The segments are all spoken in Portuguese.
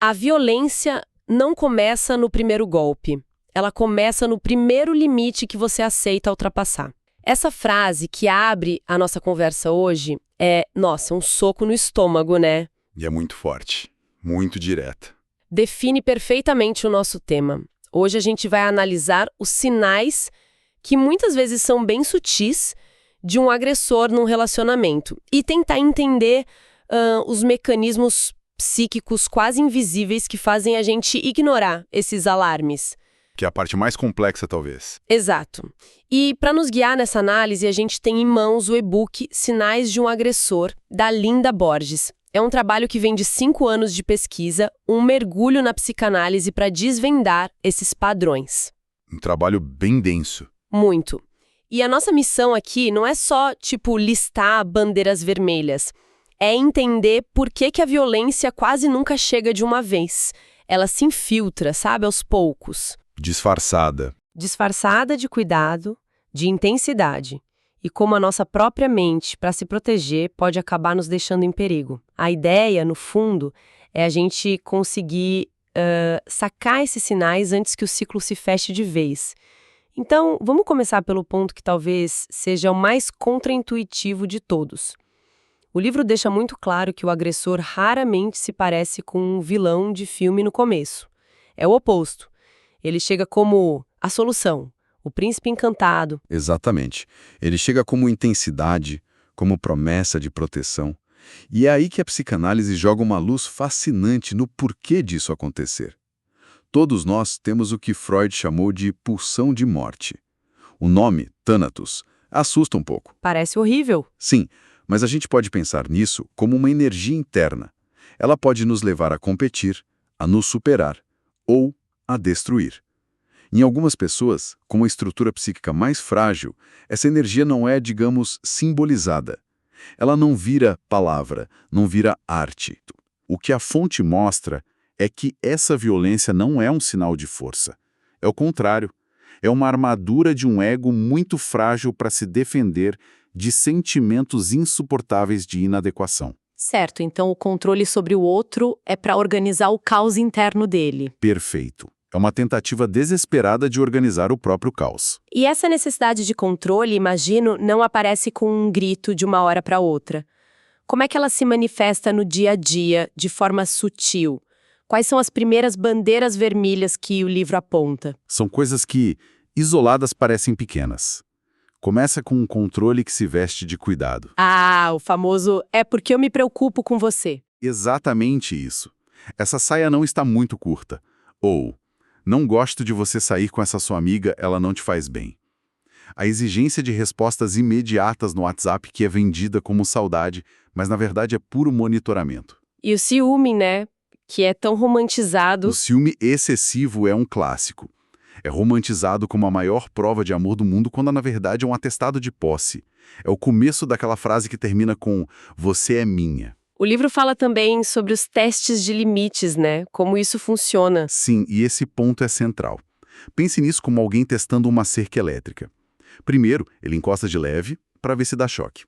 A violência não começa no primeiro golpe. Ela começa no primeiro limite que você aceita ultrapassar. Essa frase que abre a nossa conversa hoje nossa, um soco no estômago, né? E é muito forte, muito direta. Define perfeitamente o nosso tema. Hoje a gente vai analisar os sinais que muitas vezes são bem sutis de um agressor num relacionamento e tentar entender os mecanismos psíquicos quase invisíveis que fazem a gente ignorar esses alarmes. Que é a parte mais complexa, talvez. Exato. E para nos guiar nessa análise, a gente tem em mãos o e-book Sinais de um Agressor, da Linda Borges. É um trabalho que vem de 5 anos de pesquisa, um mergulho na psicanálise para desvendar esses padrões. Um trabalho bem denso. Muito. E a nossa missão aqui não é só, listar bandeiras vermelhas. É entender por que a violência quase nunca chega de uma vez. Ela se infiltra, sabe, aos poucos. Disfarçada. Disfarçada de cuidado, de intensidade. E como a nossa própria mente, para se proteger, pode acabar nos deixando em perigo. A ideia, no fundo, é a gente conseguir sacar esses sinais antes que o ciclo se feche de vez. Então, vamos começar pelo ponto que talvez seja o mais contraintuitivo de todos. O livro deixa muito claro que o agressor raramente se parece com um vilão de filme no começo. É o oposto. Ele chega como a solução, o príncipe encantado. Exatamente. Ele chega como intensidade, como promessa de proteção. E é aí que a psicanálise joga uma luz fascinante no porquê disso acontecer. Todos nós temos o que Freud chamou de pulsão de morte. O nome, Thanatos, assusta um pouco. Parece horrível. Sim, mas a gente pode pensar nisso como uma energia interna. Ela pode nos levar a competir, a nos superar ou a destruir. Em algumas pessoas, com uma estrutura psíquica mais frágil, essa energia não é, digamos, simbolizada. Ela não vira palavra, não vira arte. O que a fonte mostra é que essa violência não é um sinal de força. É o contrário. É uma armadura de um ego muito frágil para se defender de sentimentos insuportáveis de inadequação. Certo, então o controle sobre o outro é para organizar o caos interno dele. Perfeito. É uma tentativa desesperada de organizar o próprio caos. E essa necessidade de controle, imagino, não aparece com um grito de uma hora para outra. Como é que ela se manifesta no dia a dia, de forma sutil? Quais são as primeiras bandeiras vermelhas que o livro aponta? São coisas que, isoladas, parecem pequenas. Começa com um controle que se veste de cuidado. Ah, o famoso "é porque eu me preocupo com você". Exatamente isso. Essa saia não está muito curta. Ou, não gosto de você sair com essa sua amiga, ela não te faz bem. A exigência de respostas imediatas no WhatsApp que é vendida como saudade, mas na verdade é puro monitoramento. E o ciúme, né? Que é tão romantizado. O ciúme excessivo é um clássico. É romantizado como a maior prova de amor do mundo, quando na verdade é um atestado de posse. É o começo daquela frase que termina com "você é minha". O livro fala também sobre os testes de limites, né? Como isso funciona. Sim, e esse ponto é central. Pense nisso como alguém testando uma cerca elétrica. Primeiro, ele encosta de leve para ver se dá choque.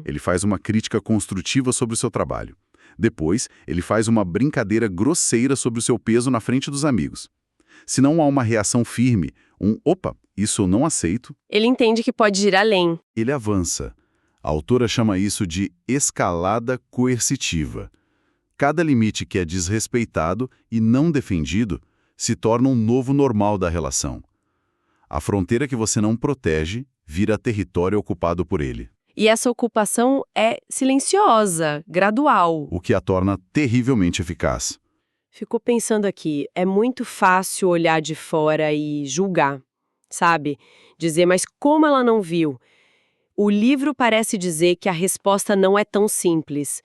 Ele faz uma crítica construtiva sobre o seu trabalho. Depois, ele faz uma brincadeira grosseira sobre o seu peso na frente dos amigos. Se não há uma reação firme, "opa, isso eu não aceito", Ele entende que pode ir além. ele avança. A autora chama isso de escalada coercitiva. Cada limite que é desrespeitado e não defendido se torna um novo normal da relação. A fronteira que você não protege vira território ocupado por ele, E essa ocupação é silenciosa, gradual. o que a torna terrivelmente eficaz. Ficou pensando aqui, é muito fácil olhar de fora e julgar, sabe? Dizer, mas como ela não viu? O livro parece dizer que a resposta não é tão simples,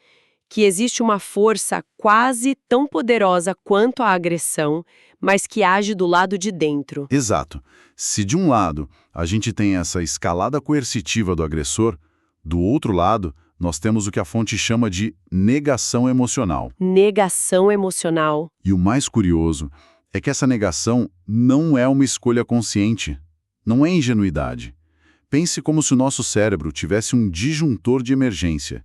que existe uma força quase tão poderosa quanto a agressão, mas que age do lado de dentro. Exato. Se de um lado a gente tem essa escalada coercitiva do agressor, do outro lado nós temos o que a fonte chama de negação emocional. Negação emocional. E o mais curioso é que essa negação não é uma escolha consciente, não é ingenuidade. Pense como se o nosso cérebro tivesse um disjuntor de emergência.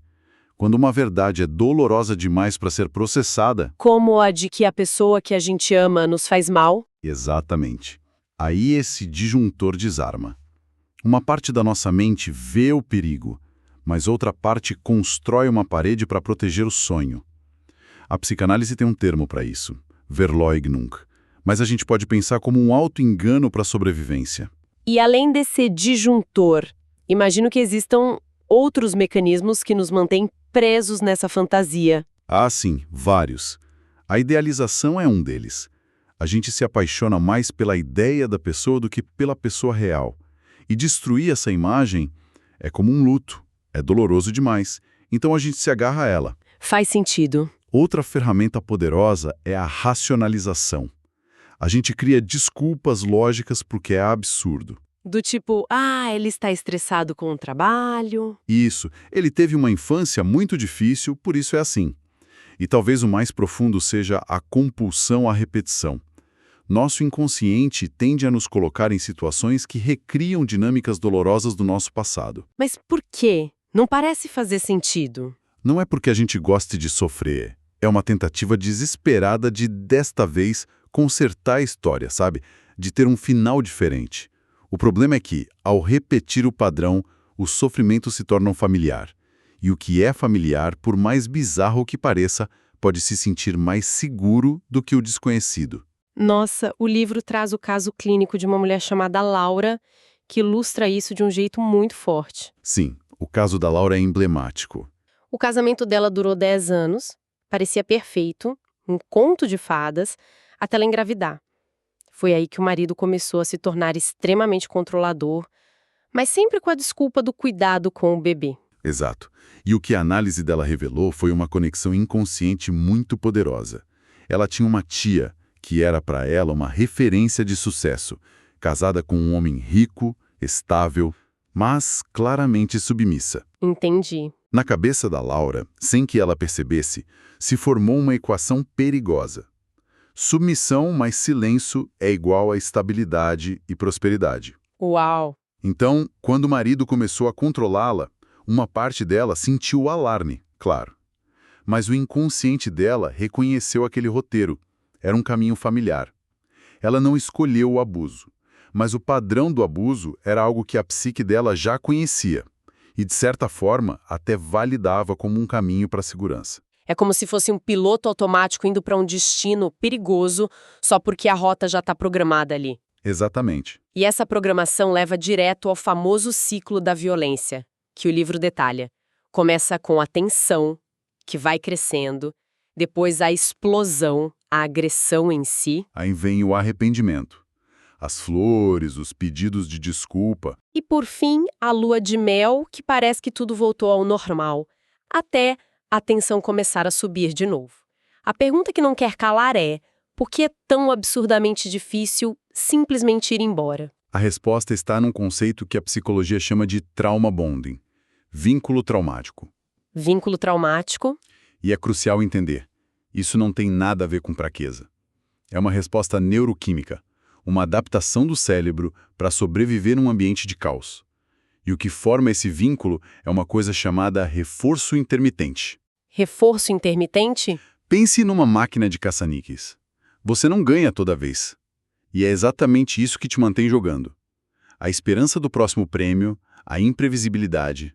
Quando uma verdade é dolorosa demais para ser processada, Como a de que a pessoa que a gente ama nos faz mal? exatamente. Aí esse disjuntor desarma. Uma parte da nossa mente vê o perigo, mas outra parte constrói uma parede para proteger o sonho. A psicanálise tem um termo para isso, Verleugnung, mas a gente pode pensar como um auto-engano para a sobrevivência. E além desse disjuntor, imagino que existam outros mecanismos que nos mantêm presos nessa fantasia. Ah, sim, vários. A idealização é um deles. A gente se apaixona mais pela ideia da pessoa do que pela pessoa real. E destruir essa imagem é como um luto, é doloroso demais, então a gente se agarra a ela. Faz sentido. Outra ferramenta poderosa é a racionalização. A gente cria desculpas lógicas porque é absurdo. Do tipo, ele está estressado com o trabalho. Isso, ele teve uma infância muito difícil, por isso é assim. E talvez o mais profundo seja a compulsão à repetição. Nosso inconsciente tende a nos colocar em situações que recriam dinâmicas dolorosas do nosso passado. Mas por quê? Não parece fazer sentido. Não é porque a gente goste de sofrer, é uma tentativa desesperada de, desta vez, consertar a história, sabe? De ter um final diferente. O problema é que, ao repetir o padrão, o sofrimento se torna familiar. E o que é familiar, por mais bizarro que pareça, pode se sentir mais seguro do que o desconhecido. Nossa, o livro traz o caso clínico de uma mulher chamada Laura, que ilustra isso de um jeito muito forte. Sim, o caso da Laura é emblemático. O casamento dela durou 10 anos, parecia perfeito, um conto de fadas, até ela engravidar. Foi aí que o marido começou a se tornar extremamente controlador, mas sempre com a desculpa do cuidado com o bebê. Exato. E o que a análise dela revelou foi uma conexão inconsciente muito poderosa. Ela tinha uma tia, que era para ela uma referência de sucesso, casada com um homem rico, estável, mas claramente submissa. Entendi. Na cabeça da Laura, sem que ela percebesse, se formou uma equação perigosa. Submissão mais silêncio é igual a estabilidade e prosperidade. Uau! Então, quando o marido começou a controlá-la, uma parte dela sentiu o alarme, claro. Mas o inconsciente dela reconheceu aquele roteiro. Era um caminho familiar. Ela não escolheu o abuso, mas o padrão do abuso era algo que a psique dela já conhecia e, de certa forma, até validava como um caminho para a segurança. É como se fosse um piloto automático indo para um destino perigoso só porque a rota já está programada ali. Exatamente. E essa programação leva direto ao famoso ciclo da violência, que o livro detalha. Começa com a tensão, que vai crescendo, depois a explosão, a agressão em si. Aí vem o arrependimento. As flores, os pedidos de desculpa. E por fim, a lua de mel, que parece que tudo voltou ao normal, até a tensão começar a subir de novo. A pergunta que não quer calar é: por que é tão absurdamente difícil simplesmente ir embora? A resposta está num conceito que a psicologia chama de trauma bonding, vínculo traumático. Vínculo traumático? E é crucial entender. Isso não tem nada a ver com fraqueza. É uma resposta neuroquímica, uma adaptação do cérebro para sobreviver num ambiente de caos. E o que forma esse vínculo é uma coisa chamada reforço intermitente. Reforço intermitente? Pense numa máquina de caça-níqueis. Você não ganha toda vez. E é exatamente isso que te mantém jogando. A esperança do próximo prêmio, a imprevisibilidade,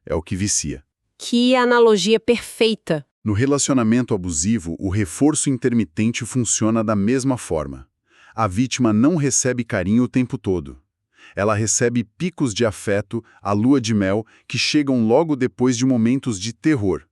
é o que vicia. Que analogia perfeita! No relacionamento abusivo, o reforço intermitente funciona da mesma forma. A vítima não recebe carinho o tempo todo. Ela recebe picos de afeto, a lua de mel, que chegam logo depois de momentos de terror.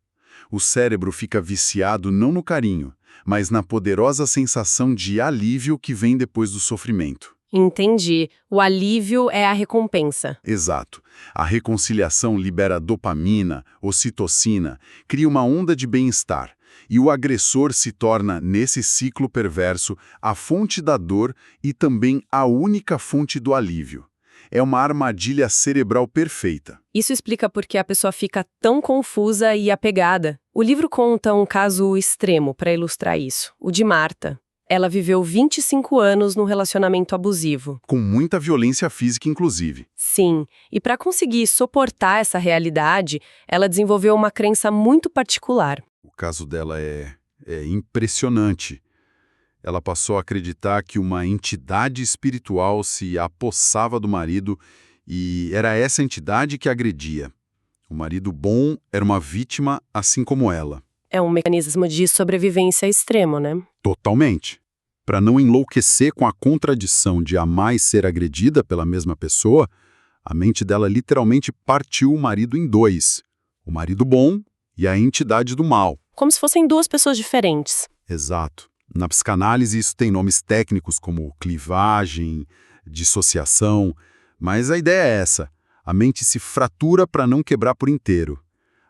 O cérebro fica viciado não no carinho, mas na poderosa sensação de alívio que vem depois do sofrimento. Entendi. O alívio é a recompensa. Exato. A reconciliação libera dopamina, ocitocina, cria uma onda de bem-estar. E o agressor se torna, nesse ciclo perverso, a fonte da dor e também a única fonte do alívio. É uma armadilha cerebral perfeita. Isso explica por que a pessoa fica tão confusa e apegada. O livro conta um caso extremo para ilustrar isso, o de Marta. Ela viveu 25 anos num relacionamento abusivo. Com muita violência física, inclusive. Sim, e para conseguir suportar essa realidade, ela desenvolveu uma crença muito particular. O caso dela é impressionante. Ela passou a acreditar que uma entidade espiritual se apossava do marido e era essa entidade que agredia. O marido bom era uma vítima assim como ela. É um mecanismo de sobrevivência extremo, né? Totalmente. Para não enlouquecer com a contradição de amar e ser agredida pela mesma pessoa, a mente dela literalmente partiu o marido em dois. O marido bom e a entidade do mal. Como se fossem duas pessoas diferentes. Exato. Na psicanálise isso tem nomes técnicos como clivagem, dissociação, mas a ideia é essa. A mente se fratura para não quebrar por inteiro.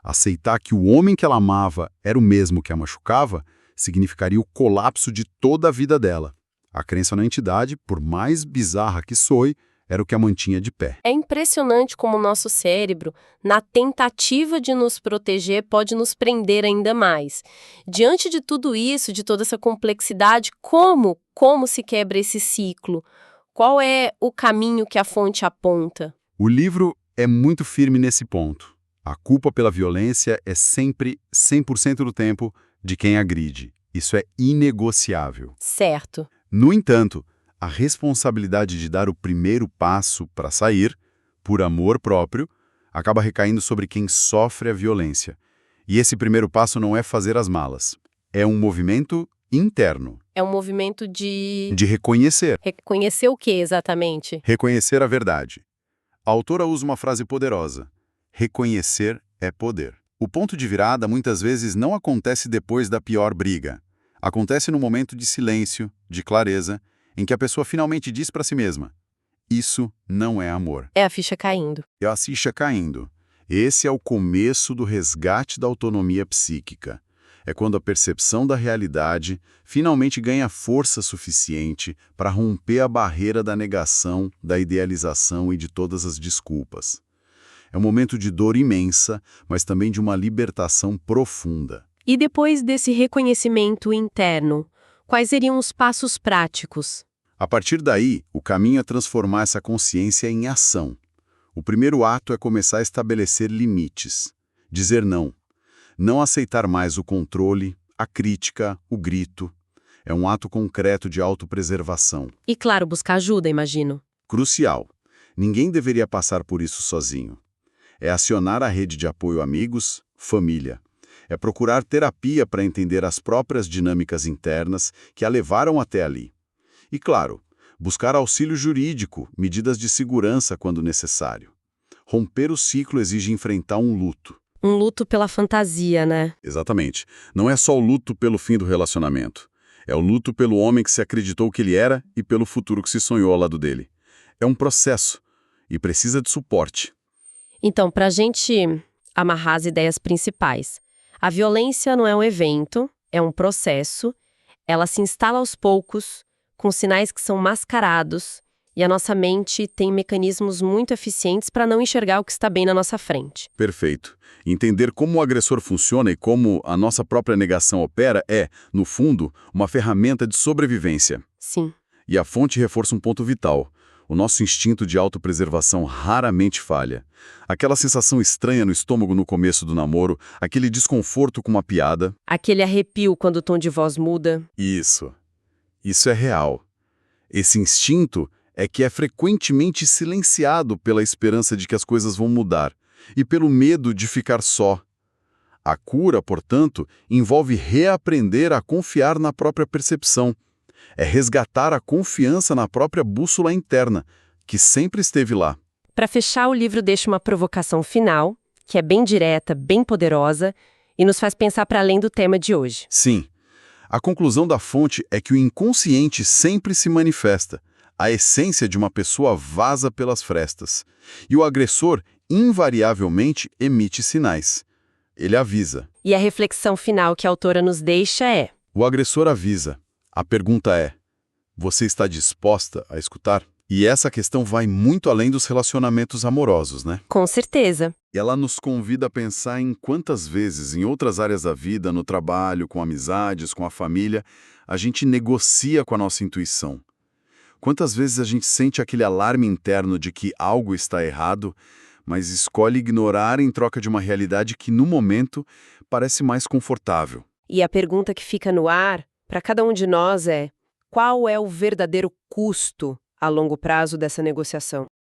Aceitar que o homem que ela amava era o mesmo que a machucava significaria o colapso de toda a vida dela. A crença na entidade, por mais bizarra que soe, era o que a mantinha de pé. É impressionante como o nosso cérebro, na tentativa de nos proteger, pode nos prender ainda mais. Diante de tudo isso, de toda essa complexidade, como se quebra esse ciclo? Qual é o caminho que a fonte aponta? O livro é muito firme nesse ponto. A culpa pela violência é sempre, 100% do tempo, de quem agride. Isso é inegociável. Certo. No entanto, a responsabilidade de dar o primeiro passo para sair, por amor próprio, acaba recaindo sobre quem sofre a violência. E esse primeiro passo não é fazer as malas. É um movimento interno. É um movimento de reconhecer. Reconhecer o que exatamente? Reconhecer a verdade. A autora usa uma frase poderosa. Reconhecer é poder. O ponto de virada muitas vezes não acontece depois da pior briga. Acontece no momento de silêncio, de clareza, em que a pessoa finalmente diz para si mesma: isso não é amor. É a ficha caindo. É a ficha caindo. Esse é o começo do resgate da autonomia psíquica. É quando a percepção da realidade finalmente ganha força suficiente para romper a barreira da negação, da idealização e de todas as desculpas. É um momento de dor imensa, mas também de uma libertação profunda. E depois desse reconhecimento interno, quais seriam os passos práticos? A partir daí, o caminho é transformar essa consciência em ação. O primeiro ato é começar a estabelecer limites. Dizer não. Não aceitar mais o controle, a crítica, o grito. É um ato concreto de autopreservação. E claro, buscar ajuda, imagino. Crucial. Ninguém deveria passar por isso sozinho. É acionar a rede de apoio amigos, família. É procurar terapia para entender as próprias dinâmicas internas que a levaram até ali. E, claro, buscar auxílio jurídico, medidas de segurança quando necessário. Romper o ciclo exige enfrentar um luto. Um luto pela fantasia, né? Exatamente. Não é só o luto pelo fim do relacionamento. É o luto pelo homem que se acreditou que ele era e pelo futuro que se sonhou ao lado dele. É um processo e precisa de suporte. Então, para a gente amarrar as ideias principais, a violência não é um evento, é um processo. Ela se instala aos poucos, com sinais que são mascarados, e a nossa mente tem mecanismos muito eficientes para não enxergar o que está bem na nossa frente. Perfeito. Entender como o agressor funciona e como a nossa própria negação opera é, no fundo, uma ferramenta de sobrevivência. Sim. E a fonte reforça um ponto vital. O nosso instinto de autopreservação raramente falha. Aquela sensação estranha no estômago no começo do namoro, aquele desconforto com uma piada. Aquele arrepio quando o tom de voz muda. Isso é real. Esse instinto é que é frequentemente silenciado pela esperança de que as coisas vão mudar e pelo medo de ficar só. A cura, portanto, envolve reaprender a confiar na própria percepção. É resgatar a confiança na própria bússola interna, que sempre esteve lá. Para fechar, o livro deixa uma provocação final, que é bem direta, bem poderosa, e nos faz pensar para além do tema de hoje. Sim. A conclusão da fonte é que o inconsciente sempre se manifesta. A essência de uma pessoa vaza pelas frestas. E o agressor, invariavelmente, emite sinais. Ele avisa. E a reflexão final que a autora nos deixa é: o agressor avisa. A pergunta é: você está disposta a escutar? E essa questão vai muito além dos relacionamentos amorosos, né? Com certeza. Ela nos convida a pensar em quantas vezes, em outras áreas da vida, no trabalho, com amizades, com a família, a gente negocia com a nossa intuição? Quantas vezes a gente sente aquele alarme interno de que algo está errado, mas escolhe ignorar em troca de uma realidade que, no momento, parece mais confortável? E a pergunta que fica no ar para cada um de nós é: qual é o verdadeiro custo a longo prazo dessa negociação?